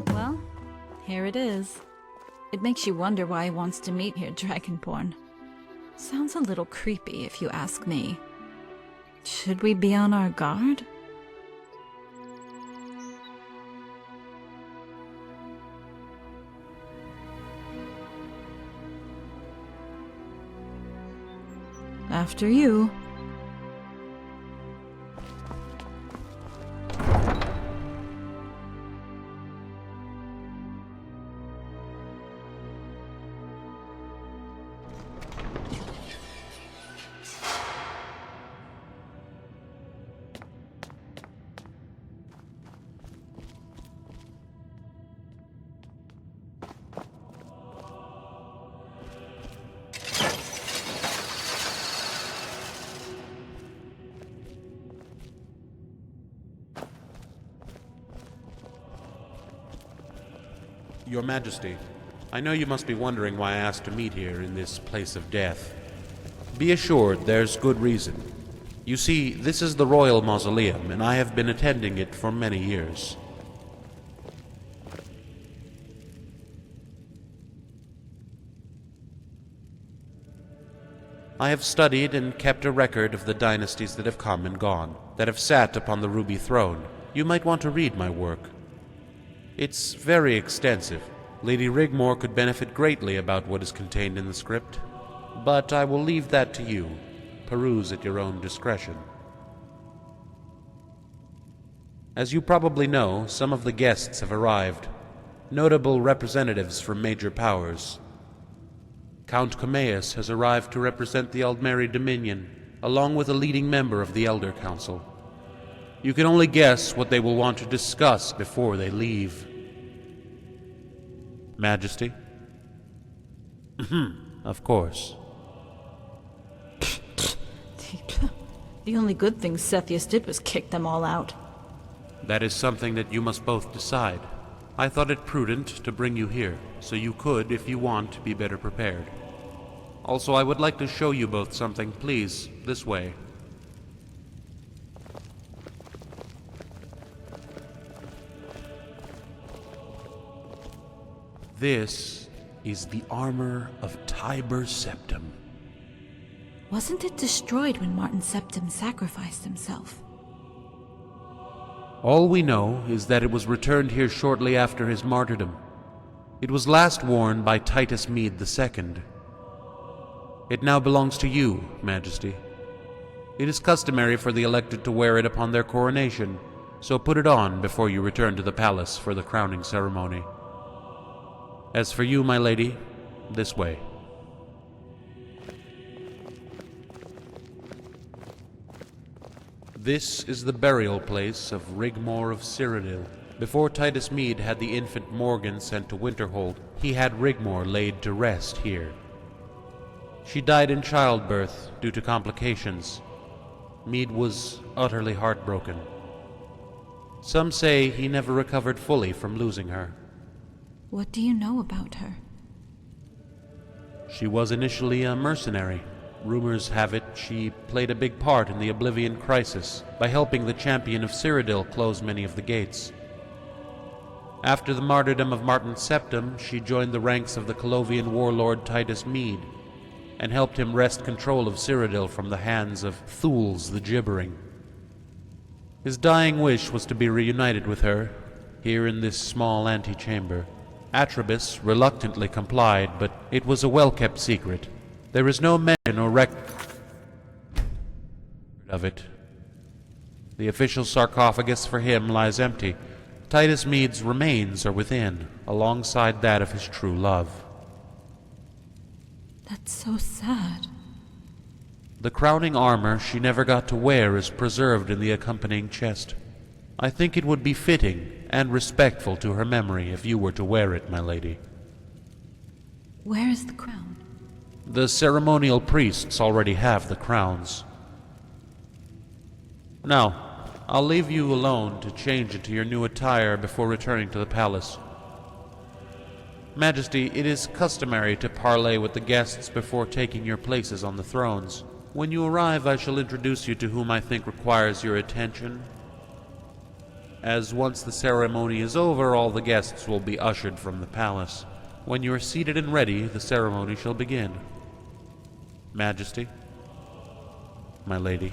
Well, here it is. It makes you wonder why he wants to meet here, Dragonborn. Sounds a little creepy, if you ask me. Should we be on our guard? After you. Your Majesty, I know you must be wondering why I asked to meet here in this place of death. Be assured there's good reason. You see, this is the royal mausoleum, and I have been attending it for many years. I have studied and kept a record of the dynasties that have come and gone, that have sat upon the ruby throne. You might want to read my work. It's very extensive. Lady Rigmor could benefit greatly about what is contained in the script. But I will leave that to you. Peruse at your own discretion. As you probably know, some of the guests have arrived. Notable representatives from major powers. Count Comaeus has arrived to represent the Aldmeri Dominion, along with a leading member of the Elder Council. You can only guess what they will want to discuss before they leave. Majesty? Of course. The only good thing Sethius did was kick them all out. That is something that you must both decide. I thought it prudent to bring you here, so you could, if you want, be better prepared. Also, I would like to show you both something. Please, this way. This is the armor of Tiber Septim. Wasn't it destroyed when Martin Septim sacrificed himself? All we know is that it was returned here shortly after his martyrdom. It was last worn by Titus Mede II. It now belongs to you, Majesty. It is customary for the elected to wear it upon their coronation, so put it on before you return to the palace for the crowning ceremony. As for you, my lady, this way. This is the burial place of Rigmor of Cyrodiil. Before Titus Mede had the infant Morgan sent to Winterhold, he had Rigmor laid to rest here. She died in childbirth due to complications. Mede was utterly heartbroken. Some say he never recovered fully from losing her. What do you know about her? She was initially a mercenary. Rumors have it she played a big part in the Oblivion Crisis by helping the champion of Cyrodiil close many of the gates. After the martyrdom of Martin Septim, she joined the ranks of the Colovian warlord Titus Mede and helped him wrest control of Cyrodiil from the hands of Thules the Gibbering. His dying wish was to be reunited with her, here in this small antechamber. Atribus reluctantly complied, but it was a well-kept secret. There is no mention or record of it. The official sarcophagus for him lies empty. Titus Mede's remains are within, alongside that of his true love. That's so sad. The crowning armor she never got to wear is preserved in the accompanying chest. I think it would be fitting and respectful to her memory if you were to wear it, my lady. Where is the crown? The ceremonial priests already have the crowns. Now, I'll leave you alone to change into your new attire before returning to the palace. Majesty, it is customary to parley with the guests before taking your places on the thrones. When you arrive, I shall introduce you to whom I think requires your attention as once the ceremony is over, all the guests will be ushered from the palace. When you are seated and ready, the ceremony shall begin. Majesty, my lady.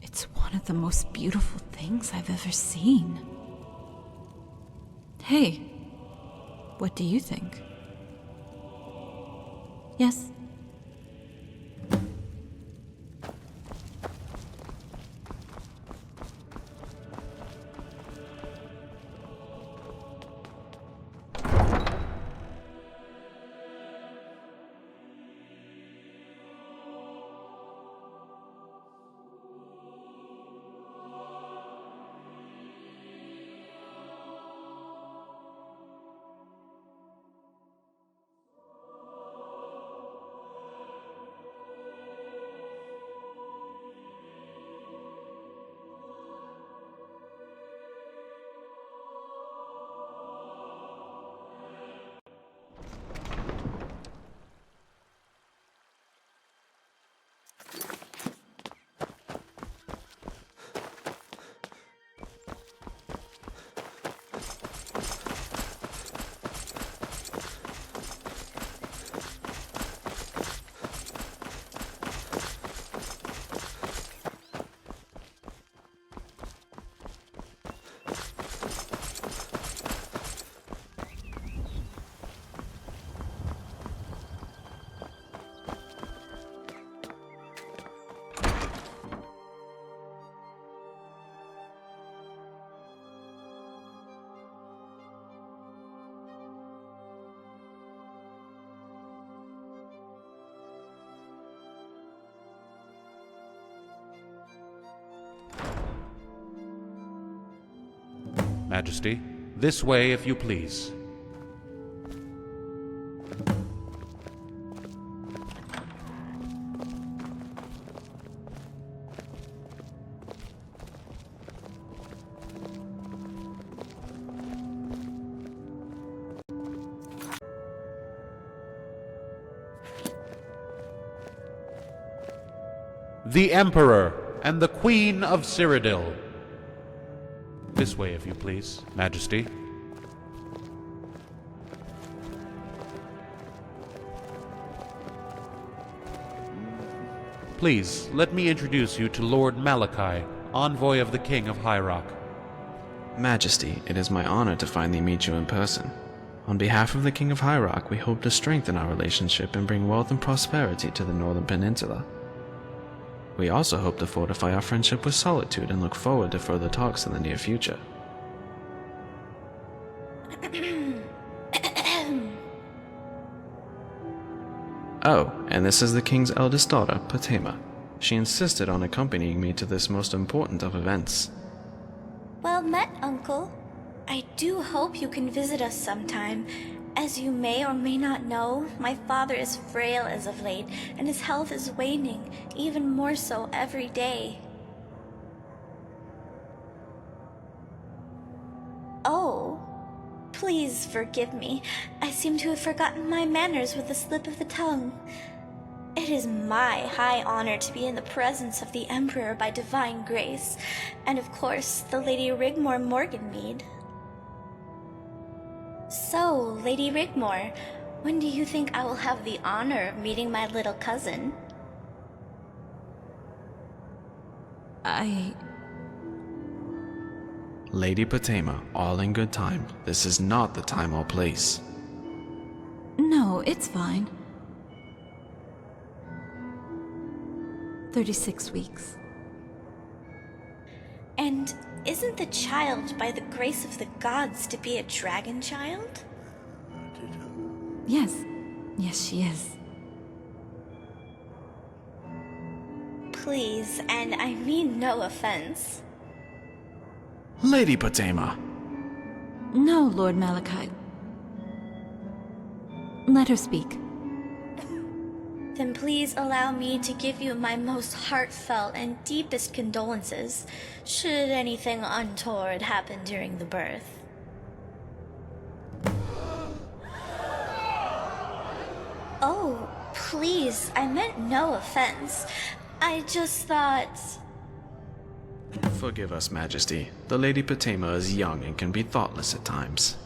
It's one of the most beautiful things I've ever seen. Hey, what do you think? Yes? Majesty, this way if you please. The Emperor and the Queen of Cyrodiil. This way, if you please, Majesty. Please, let me introduce you to Lord Malachi, envoy of the King of High Rock. Majesty, it is my honor to finally meet you in person. On behalf of the King of High Rock, we hope to strengthen our relationship and bring wealth and prosperity to the Northern Peninsula. We also hope to fortify our friendship with Solitude and look forward to further talks in the near future. Oh, and this is the King's eldest daughter, Patema. She insisted on accompanying me to this most important of events. Well met, Uncle. I do hope you can visit us sometime. As you may or may not know, my father is frail as of late, and his health is waning, even more so every day. Oh, please forgive me. I seem to have forgotten my manners with a slip of the tongue. It is my high honor to be in the presence of the Emperor by divine grace, and of course, the Lady Rigmor Morganmead. So, Lady Rigmor, when do you think I will have the honor of meeting my little cousin? Lady Potema, all in good time. This is not the time or place. No, it's fine. 36 weeks. And isn't the child, by the grace of the gods, to be a dragon child? Yes. Yes, she is. Please, and I mean no offense. Lady Potema! No, Lord Malachite. Let her speak. Then please allow me to give you my most heartfelt and deepest condolences, should anything untoward happen during the birth. Oh, please, I meant no offense. I just thought... Forgive us, Majesty. The Lady Potema is young and can be thoughtless at times.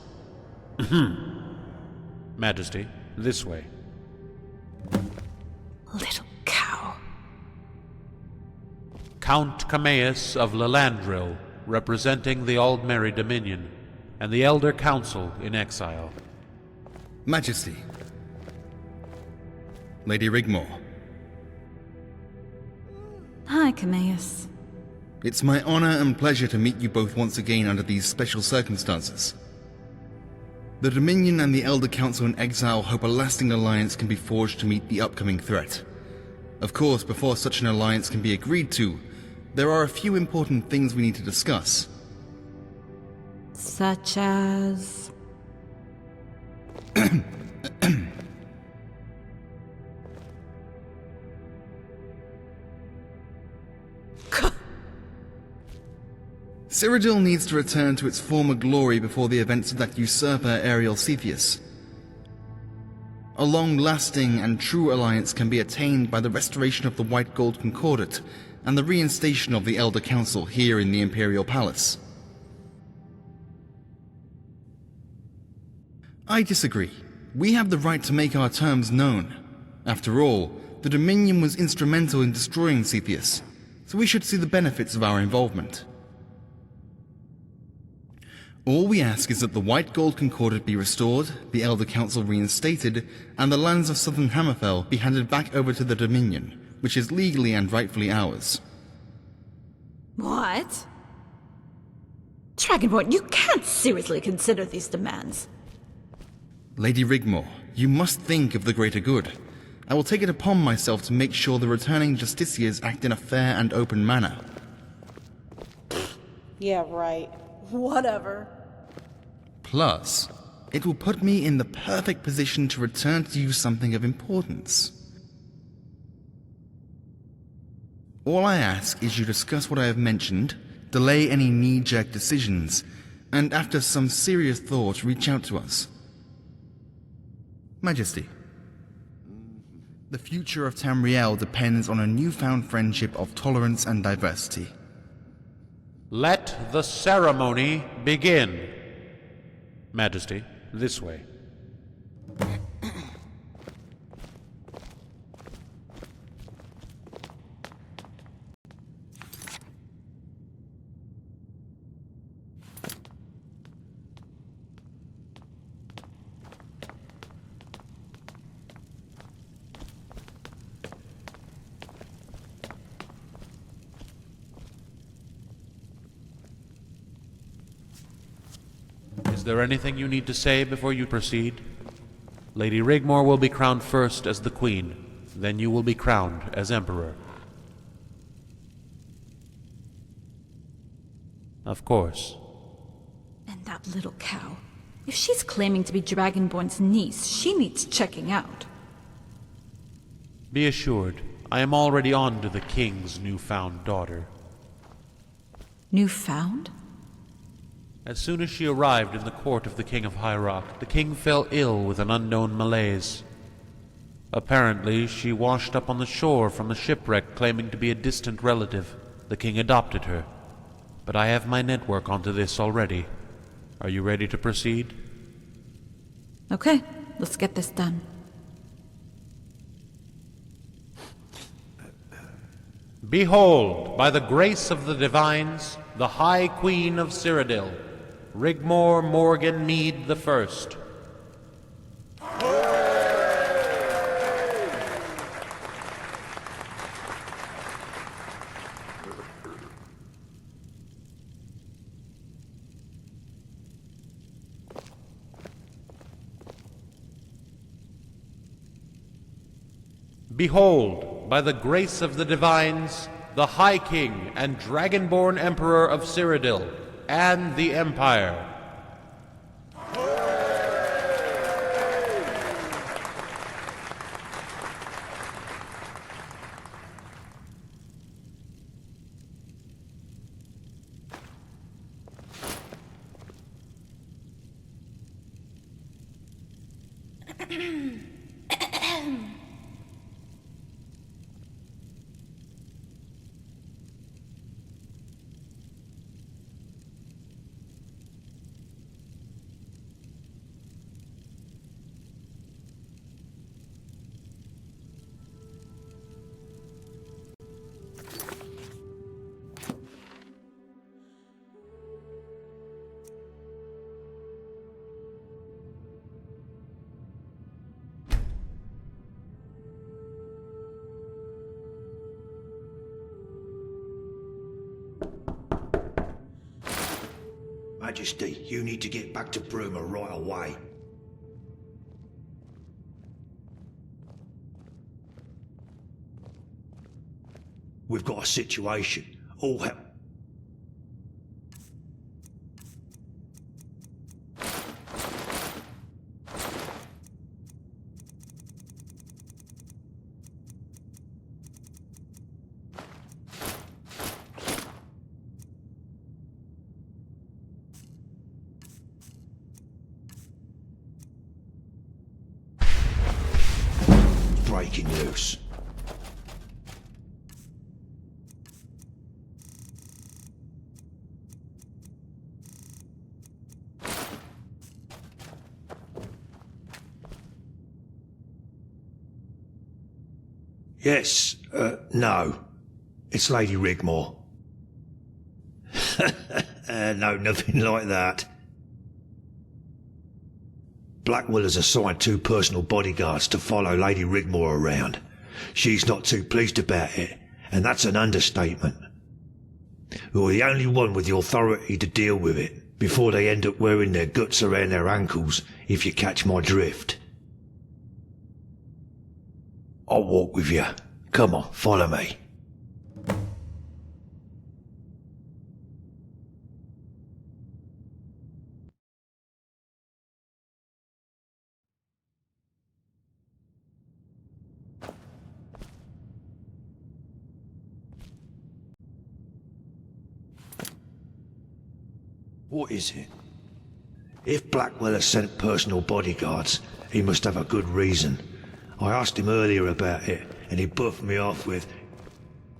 Majesty, this way. Little cow. Count Cameus of Lelandril, representing the Aldmeri Dominion, and the Elder Council in exile. Majesty. Lady Rigmor. Hi, Cameus. It's my honor and pleasure to meet you both once again under these special circumstances. The Dominion and the Elder Council in exile hope a lasting alliance can be forged to meet the upcoming threat. Of course, before such an alliance can be agreed to, there are a few important things we need to discuss. Such as... Cyrodiil needs to return to its former glory before the events of that usurper Ariel Cepheus. A long-lasting and true alliance can be attained by the restoration of the White Gold Concordat and the reinstation of the Elder Council here in the Imperial Palace. I disagree. We have the right to make our terms known. After all, the Dominion was instrumental in destroying Cepheus, so we should see the benefits of our involvement. All we ask is that the White Gold Concordat be restored, the Elder Council reinstated, and the lands of Southern Hammerfell be handed back over to the Dominion, which is legally and rightfully ours. What? Dragonborn, you can't seriously consider these demands. Lady Rigmor, you must think of the greater good. I will take it upon myself to make sure the returning justiciars act in a fair and open manner. Yeah, right. Whatever. Plus, it will put me in the perfect position to return to you something of importance. All I ask is you discuss what I have mentioned, delay any knee-jerk decisions, and after some serious thought, reach out to us. Majesty, the future of Tamriel depends on a newfound friendship of tolerance and diversity. Let the ceremony begin. Majesty, this way. Is there anything you need to say before you proceed? Lady Rigmor will be crowned first as the Queen, then you will be crowned as Emperor. Of course. And that little cow. If she's claiming to be Dragonborn's niece, she needs checking out. Be assured, I am already on to the King's newfound daughter. Newfound? As soon as she arrived in the court of the King of High Rock, the king fell ill with an unknown malaise. Apparently, she washed up on the shore from a shipwreck claiming to be a distant relative. The king adopted her. But I have my network onto this already. Are you ready to proceed? Okay, let's get this done. Behold, by the grace of the divines, the High Queen of Cyrodiil, Rigmor Morgan Mead the First. Behold, by the grace of the divines, the High King and Dragonborn Emperor of Cyrodiil, and the Empire. Majesty, you need to get back to Bruma right away. We've got a situation. All help. Breaking loose. Yes, no. It's Lady Rigmor. No, nothing like that. Blackwell has assigned 2 personal bodyguards to follow Lady Rigmor around. She's not too pleased about it, and that's an understatement. You're the only one with the authority to deal with it, before they end up wearing their guts around their ankles, if you catch my drift. I'll walk with you. Come on, follow me. What is it? If Blackwell has sent personal bodyguards, he must have a good reason. I asked him earlier about it, and he buffed me off with,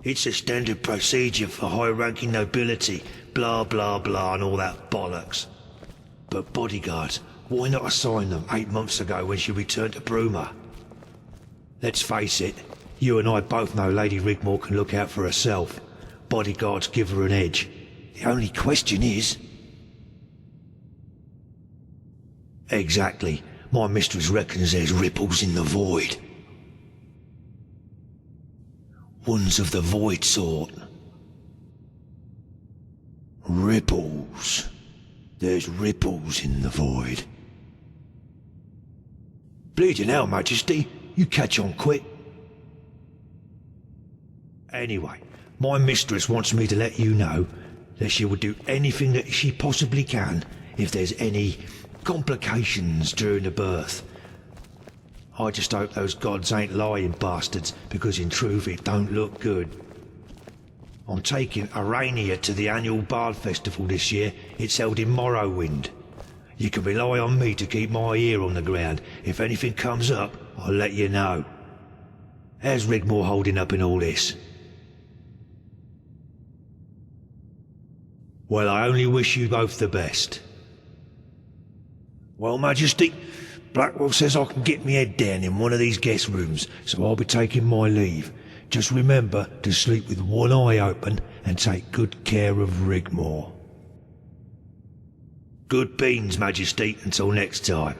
"It's a standard procedure for high-ranking nobility, blah blah blah and all that bollocks." But bodyguards, why not assign them 8 months ago when she returned to Bruma? Let's face it, you and I both know Lady Rigmor can look out for herself. Bodyguards give her an edge. The only question is... Exactly. My mistress reckons there's ripples in the void. Ones of the void sort. Ripples. There's ripples in the void. Bleeding hell, Majesty. You catch on quick. Anyway, my mistress wants me to let you know that she will do anything that she possibly can if there's any complications during the birth. I just hope those gods ain't lying bastards, because in truth it don't look good. I'm taking Arania to the annual Bard Festival this year. It's held in Morrowind. You can rely on me to keep my ear on the ground. If anything comes up, I'll let you know. How's Rigmor holding up in all this? Well, I only wish you both the best. Well, Majesty, Blackwell says I can get me head down in one of these guest rooms, so I'll be taking my leave. Just remember to sleep with one eye open and take good care of Rigmor. Good beans, Majesty, until next time.